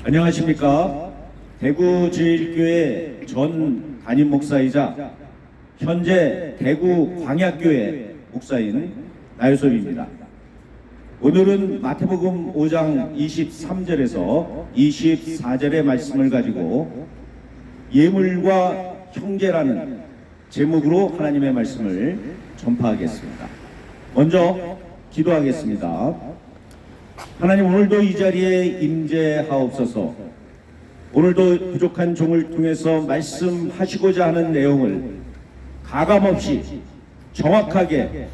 안녕하십니까. 대구제일교회 전 담임 목사이자 현재 대구광약교회 목사인 나유섭입니다. 오늘은 마태복음 5장 23절에서 24절의 말씀을 가지고 예물과 형제라는 제목으로 하나님의 말씀을 전파하겠습니다. 먼저 기도하겠습니다. 하나님, 오늘도 이 자리에 임재하옵소서. 오늘도 부족한 종을 통해서 말씀하시고자 하는 내용을 가감없이 정확하게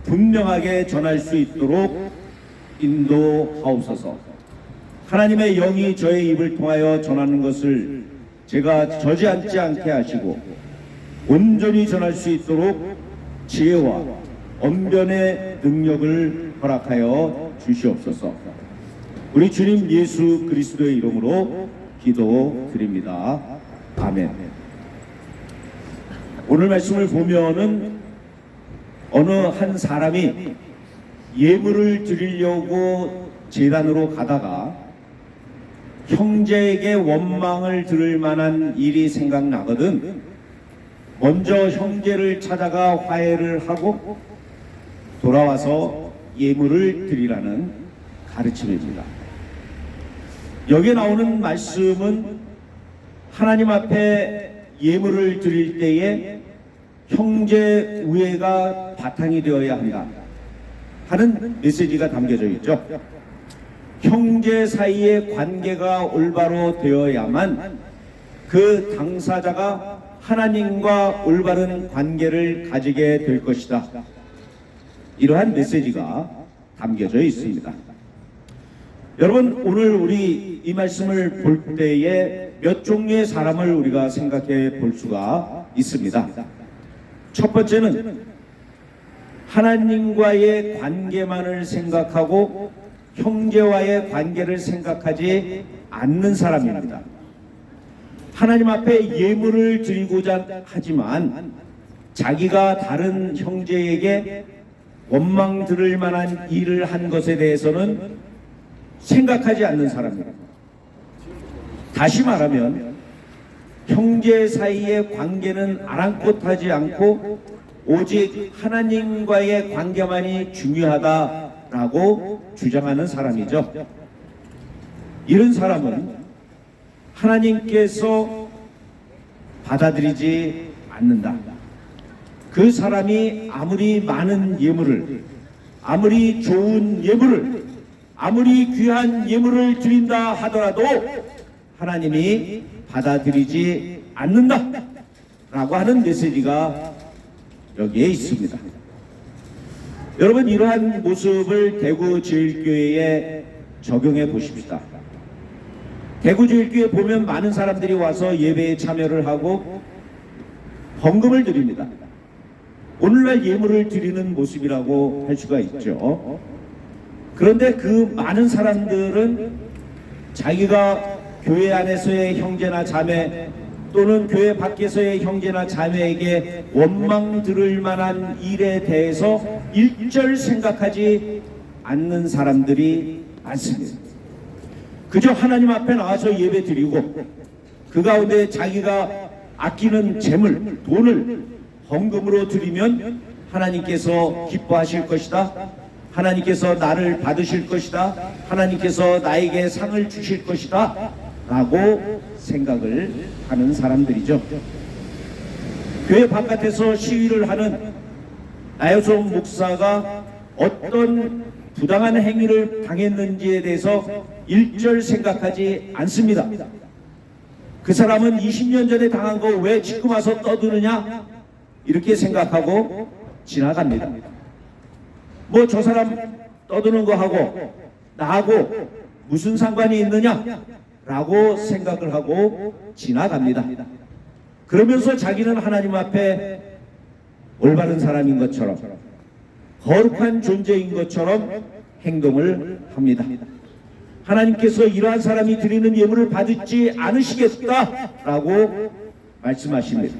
분명하게 전할 수 있도록 인도하옵소서. 하나님의 영이 저의 입을 통하여 전하는 것을 제가 저지않지 않게 하시고 온전히 전할 수 있도록 지혜와 언변의 능력을 허락하여 주시옵소서. 우리 주님 예수 그리스도의 이름으로 기도드립니다. 아멘. 오늘 말씀을 보면은 어느 한 사람이 예물을 드리려고 제단으로 가다가 형제에게 원망을 들을 만한 일이 생각나거든 먼저 형제를 찾아가 화해를 하고 돌아와서 예물을 드리라는 가르침입니다. 여기에 나오는 말씀은 하나님 앞에 예물을 드릴 때에 형제 우애가 바탕이 되어야 한다 하는 메시지가 담겨져 있죠. 형제 사이의 관계가 올바로 되어야만 그 당사자가 하나님과 올바른 관계를 가지게 될 것이다. 이러한 메시지가 담겨져 있습니다. 여러분, 오늘 우리 이 말씀을 볼 때에 몇 종류의 사람을 우리가 생각해 볼 수가 있습니다. 첫 번째는 하나님과의 관계만을 생각하고 형제와의 관계를 생각하지 않는 사람입니다. 하나님 앞에 예물을 드리고자 하지만 자기가 다른 형제에게 원망 들을 만한 일을 한 것에 대해서는 생각하지 않는 사람입니다. 다시 말하면 형제 사이의 관계는 아랑곳하지 않고 오직 하나님과의 관계만이 중요하다라고 주장하는 사람이죠. 이런 사람은 하나님께서 받아들이지 않는다. 그 사람이 아무리 많은 예물을, 아무리 좋은 예물을, 아무리 귀한 예물을 드린다 하더라도 하나님이 받아들이지 않는다 라고 하는 메시지가 여기에 있습니다. 여러분, 이러한 모습을 대구제일교회에 적용해 보십시다. 대구제일교회에 보면 많은 사람들이 와서 예배에 참여를 하고 헌금을 드립니다. 오늘날 예물을 드리는 모습이라고 할 수가 있죠. 그런데 그 많은 사람들은 자기가 교회 안에서의 형제나 자매 또는 교회 밖에서의 형제나 자매에게 원망 들을 만한 일에 대해서 일절 생각하지 않는 사람들이 많습니다. 그저 하나님 앞에 나와서 예배 드리고 그 가운데 자기가 아끼는 재물, 돈을 헌금으로 드리면 하나님께서 기뻐하실 것이다. 하나님께서 나를 받으실 것이다. 하나님께서 나에게 상을 주실 것이다. 라고 생각을 하는 사람들이죠. 교회 바깥에서 시위를 하는 나유섭 목사가 어떤 부당한 행위를 당했는지에 대해서 일절 생각하지 않습니다. 그 사람은 20년 전에 당한 거 왜 지금 와서 떠드느냐? 이렇게 생각하고 지나갑니다. 뭐 저 사람 떠드는 거 하고 나하고 무슨 상관이 있느냐? 라고 생각을 하고 지나갑니다. 그러면서 자기는 하나님 앞에 올바른 사람인 것처럼 거룩한 존재인 것처럼 행동을 합니다. 하나님께서 이러한 사람이 드리는 예물을 받지 않으시겠다라고 말씀하십니다.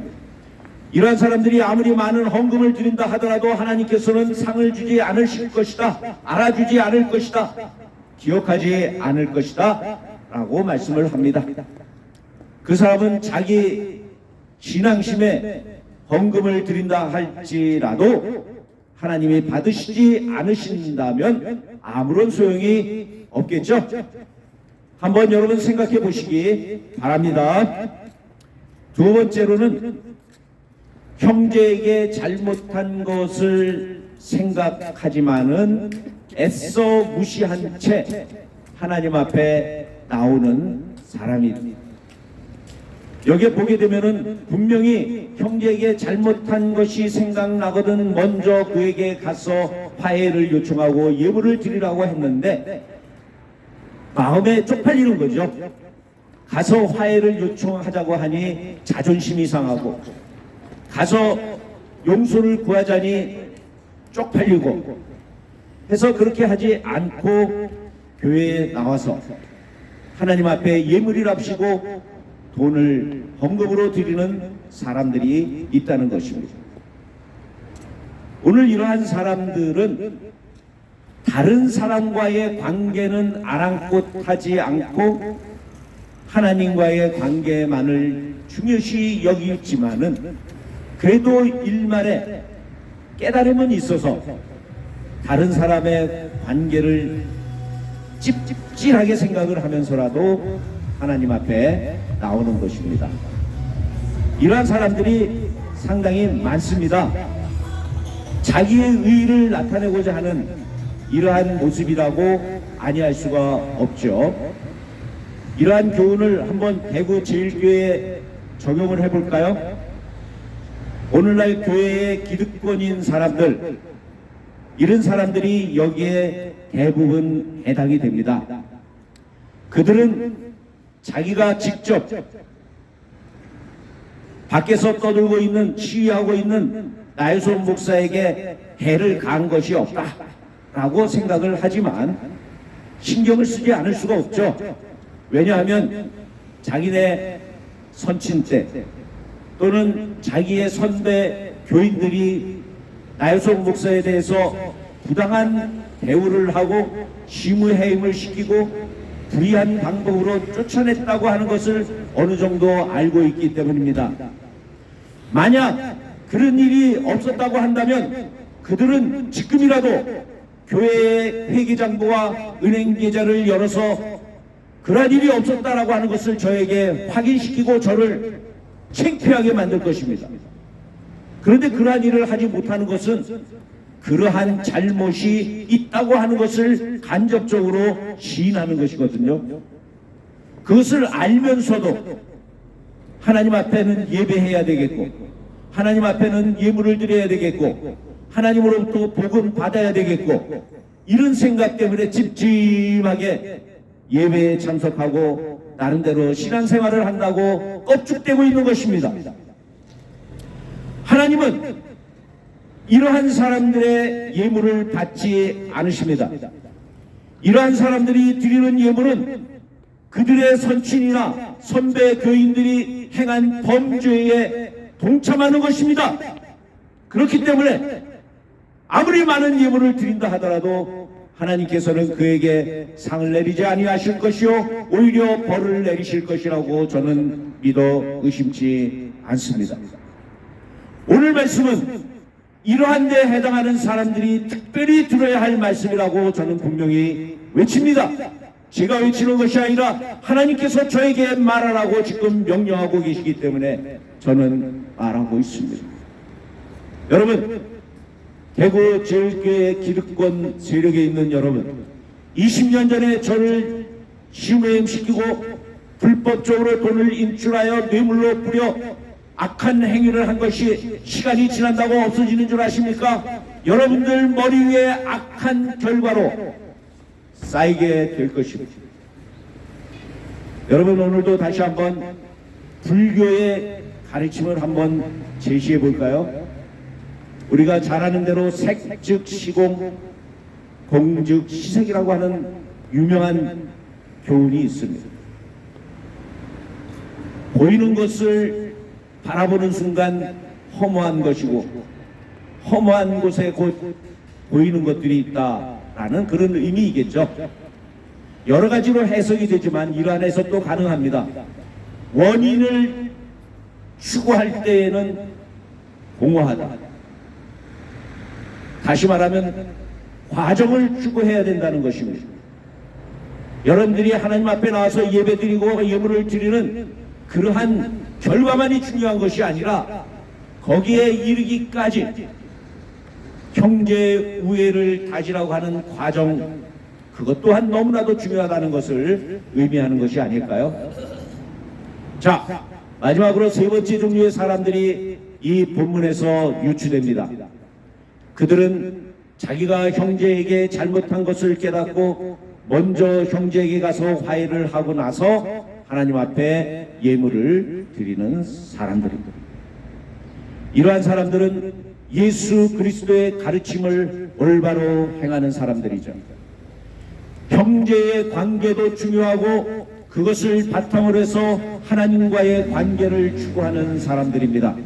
이러한 사람들이 아무리 많은 헌금을 드린다 하더라도 하나님께서는 상을 주지 않으실 것이다. 알아주지 않을 것이다. 기억하지 않을 것이다. 라고 말씀을 합니다. 그 사람은 자기 신앙심에 헌금을 드린다 할지라도 하나님이 받으시지 않으신다면 아무런 소용이 없겠죠. 한번 여러분 생각해 보시기 바랍니다. 두 번째로는 형제에게 잘못한 것을 생각하지만은 애써 무시한 채 하나님 앞에 나오는 사람입니다. 여기에 보게 되면은 분명히 형제에게 잘못한 것이 생각나거든 먼저 그에게 가서 화해를 요청하고 예물을 드리라고 했는데 마음에 쪽팔리는 거죠. 가서 화해를 요청하자고 하니 자존심이 상하고 가서 용서를 구하자니 쪽팔리고 해서 그렇게 하지 않고 교회에 나와서 하나님 앞에 예물이랍시고 돈을 헌금으로 드리는 사람들이 있다는 것입니다. 오늘 이러한 사람들은 다른 사람과의 관계는 아랑곳하지 않고 하나님과의 관계만을 중요시 여기지만은 그래도 일말에 깨달음은 있어서 다른 사람의 관계를 찝찝하게 생각을 하면서라도 하나님 앞에 나오는 것입니다. 이러한 사람들이 상당히 많습니다. 자기의 의의를 나타내고자 하는 이러한 모습이라고 아니할 수가 없죠. 이러한 교훈을 한번 대구 제일교회에 적용을 해볼까요? 오늘날 교회의 기득권인 사람들, 이런 사람들이 여기에 대부분 해당이 됩니다. 그들은 자기가 직접 밖에서 떠들고 있는, 시위하고 있는 나혜손 목사에게 해를 가한 것이 없다라고 생각을 하지만 신경을 쓰지 않을 수가 없죠. 왜냐하면 자기네 선친 때 또는 자기의 선배 교인들이 나혜손 목사에 대해서 부당한 대우를 하고 시무해임을 시키고 불의한 방법으로 쫓아냈다고 하는 것을 어느 정도 알고 있기 때문입니다. 만약 그런 일이 없었다고 한다면 그들은 지금이라도 교회의 회계장부와 은행 계좌를 열어서 그러한 일이 없었다라고 하는 것을 저에게 확인시키고 저를 창피하게 만들 것입니다. 그런데 그러한 일을 하지 못하는 것은 그러한 잘못이 있다고 하는 것을 간접적으로 시인하는 것이거든요. 그것을 알면서도 하나님 앞에는 예배해야 되겠고 하나님 앞에는 예물을 드려야 되겠고 하나님으로부터 복음 받아야 되겠고 이런 생각 때문에 찝찝하게 예배에 참석하고 나름대로 신앙생활을 한다고 껍죽대고 있는 것입니다. 하나님은 이러한 사람들의 예물을 받지 않으십니다. 이러한 사람들이 드리는 예물은 그들의 선친이나 선배 교인들이 행한 범죄에 동참하는 것입니다. 그렇기 때문에 아무리 많은 예물을 드린다 하더라도 하나님께서는 그에게 상을 내리지 아니하실 것이요 오히려 벌을 내리실 것이라고 저는 믿어 의심치 않습니다. 오늘 말씀은 이러한 데 해당하는 사람들이 특별히 들어야 할 말씀이라고 저는 분명히 외칩니다. 제가 외치는 것이 아니라 하나님께서 저에게 말하라고 지금 명령하고 계시기 때문에 저는 말하고 있습니다. 여러분, 대구 제일교회 기득권 세력에 있는 여러분, 20년 전에 저를 시무해임시키고 불법적으로 돈을 인출하여 뇌물로 뿌려 악한 행위를 한 것이 시간이 지난다고 없어지는 줄 아십니까? 여러분들 머리 위에 악한 결과로 쌓이게 될 것입니다. 여러분, 오늘도 다시 한번 불교의 가르침을 한번 제시해 볼까요? 우리가 잘 아는 대로 색 즉 시공, 공 즉 시색이라고 하는 유명한 교훈이 있습니다. 보이는 것을 바라보는 순간 허무한 것이고 허무한 곳에 곧 보이는 것들이 있다라는 그런 의미이겠죠. 여러 가지로 해석이 되지만 이러한 해석도 가능합니다. 원인을 추구할 때에는 공허하다. 다시 말하면 과정을 추구해야 된다는 것입니다. 여러분들이 하나님 앞에 나와서 예배드리고 예물을 드리는 그러한 결과만이 중요한 것이 아니라 거기에 이르기까지 형제 우애를 다지라고 하는 과정, 그것 또한 너무나도 중요하다는 것을 의미하는 것이 아닐까요? 자, 마지막으로 세 번째 종류의 사람들이 이 본문에서 유추됩니다. 그들은 자기가 형제에게 잘못한 것을 깨닫고 먼저 형제에게 가서 화해를 하고 나서 하나님 앞에 예물을 드리는 사람들입니다. 이러한 사람들은 예수 그리스도의 가르침을 올바로 행하는 사람들이죠. 형제의 관계도 중요하고 그것을 바탕으로 해서 하나님과의 관계를 추구하는 사람들입니다.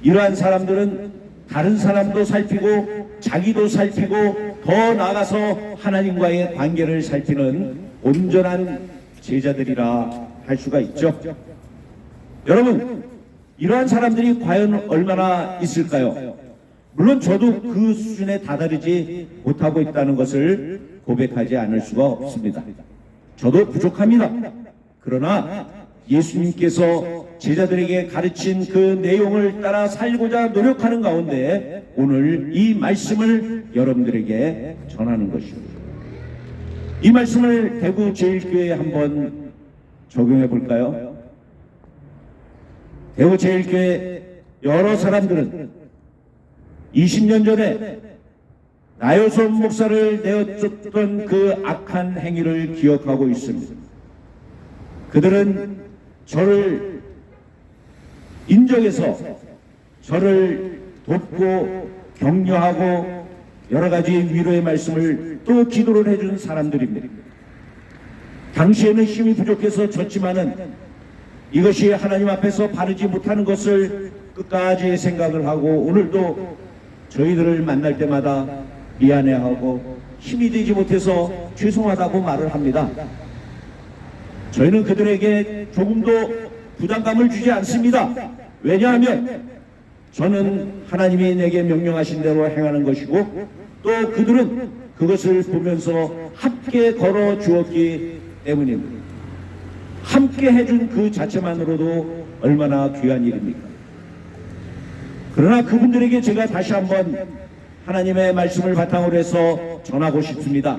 이러한 사람들은 다른 사람도 살피고 자기도 살피고 더 나아가서 하나님과의 관계를 살피는 온전한 제자들이라 할 수가 있죠. 여러분, 이러한 사람들이 과연 얼마나 있을까요? 물론 저도 그 수준에 다다르지 못하고 있다는 것을 고백하지 않을 수가 없습니다. 저도 부족합니다. 그러나 예수님께서 제자들에게 가르친 그 내용을 따라 살고자 노력하는 가운데 오늘 이 말씀을 여러분들에게 전하는 것입니다. 이 말씀을 대구 제일교회에 한번 적용해 볼까요? 대구 제일교회 여러 사람들은 20년 전에 나요손 목사를 내어줬던 그 악한 행위를 기억하고 있습니다. 그들은 저를 인정해서 저를 돕고 격려하고 여러 가지 위로의 말씀을 또 기도를 해준 사람들입니다. 당시에는 힘이 부족해서 졌지만은 이것이 하나님 앞에서 바르지 못하는 것을 끝까지 생각을 하고 오늘도 저희들을 만날 때마다 미안해하고 힘이 되지 못해서 죄송하다고 말을 합니다. 저희는 그들에게 조금도 부담감을 주지 않습니다. 왜냐하면 저는 하나님이 내게 명령하신 대로 행하는 것이고 또 그들은 그것을 보면서 함께 걸어 주었기 때문입니다. 함께 해준 그 자체만으로도 얼마나 귀한 일입니까? 그러나 그분들에게 제가 다시 한번 하나님의 말씀을 바탕으로 해서 전하고 싶습니다.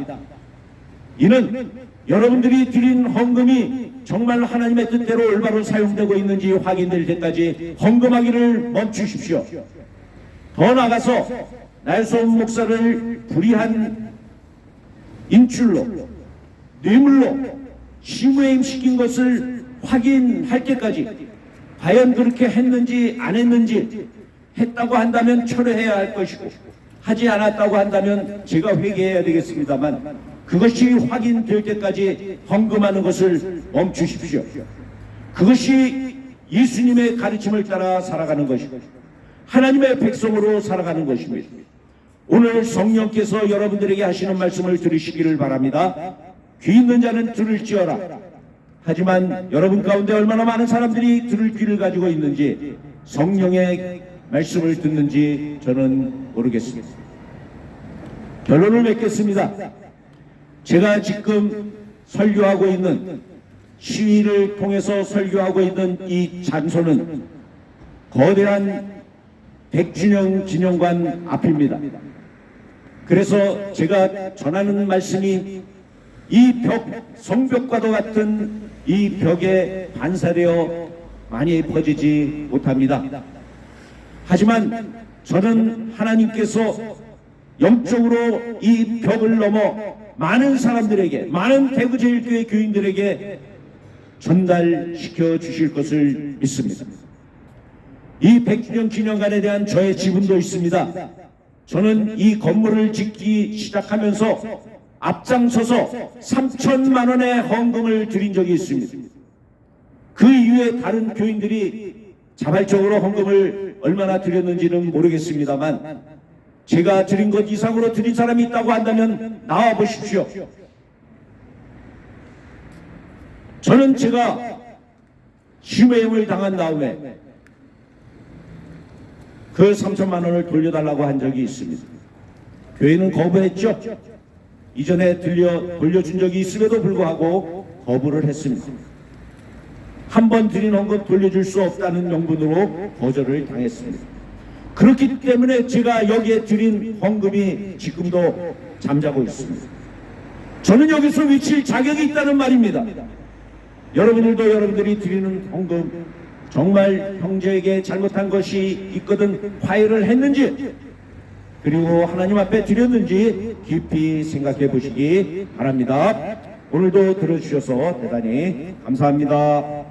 이는 여러분들이 드린 헌금이 정말 하나님의 뜻대로 올바로 사용되고 있는지 확인될 때까지 헌금하기를 멈추십시오. 더 나아가서 나요손 목사를 불의한 인출로 뇌물로 시무해임 시킨 것을 확인할 때까지 과연 그렇게 했는지 안 했는지 했다고 한다면 철회해야 할 것이고 하지 않았다고 한다면 제가 회개해야 되겠습니다만 그것이 확인될 때까지 헌금하는 것을 멈추십시오. 그것이 예수님의 가르침을 따라 살아가는 것이고 하나님의 백성으로 살아가는 것입니다. 오늘 성령께서 여러분들에게 하시는 말씀을 들으시기를 바랍니다. 귀 있는 자는 들을지어라. 하지만 여러분 가운데 얼마나 많은 사람들이 들을 귀를 가지고 있는지 성령의 말씀을 듣는지 저는 모르겠습니다. 결론을 맺겠습니다. 제가 지금 설교하고 있는 시위를 통해서 설교하고 있는 이 장소는 거대한 100주년 기념관 앞입니다. 그래서 제가 전하는 말씀이 이 벽, 성벽과도 같은 이 벽에 반사되어 많이 퍼지지 못합니다. 하지만 저는 하나님께서 영적으로 이 벽을 넘어 많은 사람들에게, 많은 대구제일교회 교인들에게 전달시켜 주실 것을 믿습니다. 이 100주년 기념관에 대한 저의 지분도 있습니다. 저는 이 건물을 짓기 시작하면서 앞장서서 3천만 원의 헌금을 드린 적이 있습니다. 그 이후에 다른 교인들이 자발적으로 헌금을 얼마나 드렸는지는 모르겠습니다만 제가 드린 것 이상으로 드린 사람이 있다고 한다면 나와 보십시오. 저는 제가 심해임을 당한 다음에 그 3천만 원을 돌려달라고 한 적이 있습니다. 교회는 거부했죠. 이전에 돌려준 적이 있음에도 불구하고 거부를 했습니다. 한 번 드린 헌금 돌려줄 수 없다는 명분으로 거절을 당했습니다. 그렇기 때문에 제가 여기에 드린 헌금이 지금도 잠자고 있습니다. 저는 여기서 외칠 자격이 있다는 말입니다. 여러분들도 여러분들이 드리는 헌금 정말 형제에게 잘못한 것이 있거든 화해를 했는지, 그리고 하나님 앞에 드렸는지 깊이 생각해 보시기 바랍니다. 오늘도 들어주셔서 대단히 감사합니다.